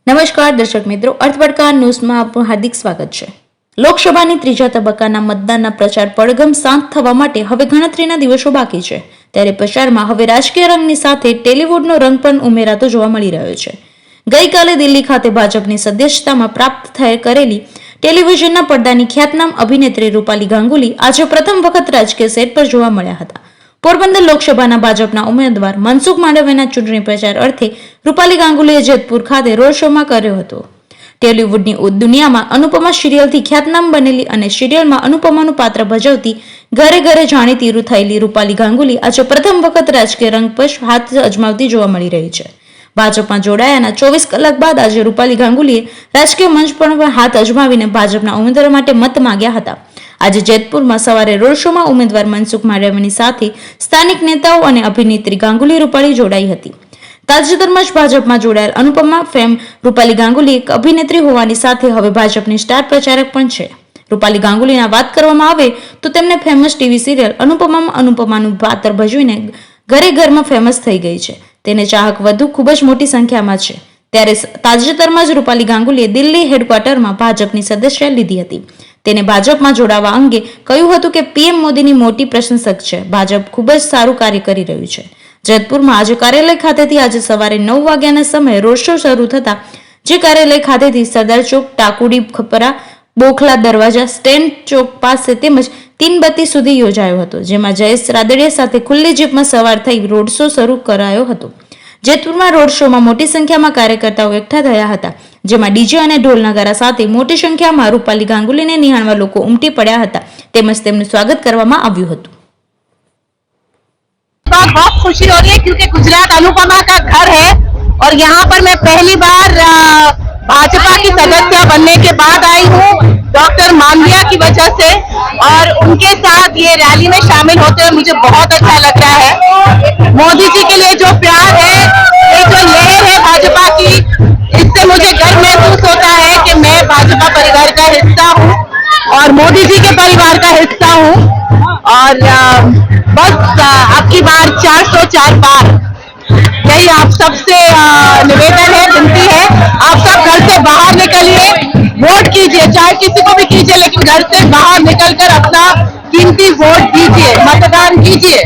નમસ્કાર દર્શક મિત્રો, અર્થબડકા ન્યૂઝમાં આપનું હાર્દિક સ્વાગત છે। લોકસભાની ત્રીજા તબક્કાના મતદાનના પ્રચાર પડઘમ શાંત થવા માટે હવે ગણતરીના દિવસો બાકી છે, ત્યારે પ્રચારમાં હવે રાજકીય રંગની સાથે ટેલિવુડનો રંગ પણ ઉમેરાતો જોવા મળી રહ્યો છે। ગઈકાલે દિલ્હી ખાતે ભાજપની સદસ્યતામાં પ્રાપ્ત કરેલી ટેલિવિઝનના પડદાની ખ્યાતનામ અભિનેત્રી રૂપાલી ગાંગુલી આજે પ્રથમ વખત રાજકીય સેટ પર જોવા મળ્યા હતા। પોરબંદર લોકસભાના ભાજપના ઉમેદવાર મનસુખ માંડવિયાના ચૂંટણી પ્રચાર અર્થે રૂપાલી ગાંગુલીએ જેતપુર ખાતે રોડ શોમાં કર્યો હતો। ટેલિવુડની દુનિયામાં અનુપમા સિરિયલથી ખ્યાતનામ બનેલી અને સિરિયલમાં અનુપમાનું પાત્ર ભજવતી ઘરે ઘરે જાણીતી થયેલી રૂપાલી ગાંગુલી આજે પ્રથમ વખત રાજકીય રંગ પર હાથ અજમાવતી જોવા મળી રહી છે। ભાજપમાં જોડાયાના 24 કલાક બાદ આજે રૂપાલી ગાંગુલીએ રાજકીય મંચ પર હાથ અજમાવીને ભાજપના ઉમેદવાર માટે મત માંગ્યા હતા। આજે જેતપુરમાં સવારે રોડ શોમાં ઉમેદવાર મનસુખ માંડવિયાની સાથે સ્થાનિક નેતાઓ અને અભિનેત્રી ગાંગુલી રૂપાલી જોડાઈ હતી। તાજેતરમાં જ ભાજપમાં જોડાયેલ અનુપમા ફેમ રૂપાલી ગાંગુલી એક અભિનેત્રી હોવાની સાથે હવે ભાજપની સ્ટાર પ્રચારક પણ છે। રૂપાલી ગાંગુલીના વાત કરવામાં આવે તો તેમને ફેમસ ટીવી સિરિયલ અનુપમામાં અનુપમાનું પાત્ર ભજવીને ઘરે ઘરમાં ફેમસ થઈ ગઈ છે। તેને ચાહક વધુ ખૂબ જ મોટી સંખ્યામાં છે। ત્યારે તાજેતરમાં જ રૂપાલી ગાંગુલીએ દિલ્હી હેડક્વાર્ટરમાં ભાજપની સદસ્યતા લીધી હતી। તેને ભાજપમાં જોડાવા અંગે કહ્યું હતું કે પીએમ મોદીની મોટી પ્રશંસક છે। ભાજપ ખૂબ જ સારું કાર્ય કરી રહ્યું છે। જેતપુરમાં આજે કાર્યાલય ખાતેથી આજે સવારે 9 વાગ્યાના સમયે રોડ શો શરૂ થતા જે કાર્યાલય ખાતેથી સરદાર ચોક, ટાકુડી ખપરા, બોખલા દરવાજા, સ્ટેન્ડ ચોક પાસે તેમજ તીનબત્તી સુધી યોજાયો હતો, જેમાં જયેશ રાદડિયા સાથે ખુલ્લી જીપમાં સવાર થઈ રોડ શો શરૂ કરાયો હતો। જેતપુરમાં રોડ શોમાં મોટી સંખ્યામાં કાર્યકર્તાઓ એકઠા થયા હતા, જેમાં ડીજે અને ઢોલ નગારા સાથે મોટી સંખ્યામાં રૂપાલી ગાંગુલીને નિહાળવા લોકો ઉમટી પડ્યા હતા, તેમજ તેમનું સ્વાગત કરવામાં આવ્યું હતું। बहुत खुशी हो रही है क्योंकि गुजरात अनुपमा का घर है और यहाँ पर मैं पहली बार भाजपा की सदस्य बनने के बाद आई हूँ डॉक्टर मांडविया की वजह से और उनके साथ ये रैली में शामिल होते हुए मुझे बहुत अच्छा लग रहा है। मोदी जी के लिए जो प्यार है, ये जो लहर है भाजपा की, इससे मुझे गर्व महसूस होता है कि मैं भाजपा परिवार का हिस्सा हूँ और मोदी जी के परिवार का हिस्सा हूँ और बस आपकी बार 404 पार, यही आप सबसे निवेदन है, विनती है, आप सब घर से बाहर निकलिए, वोट कीजिए, चाहे किसी को भी कीजिए, लेकिन घर से बाहर निकलकर अपना कीमती वोट दीजिए, मतदान कीजिए।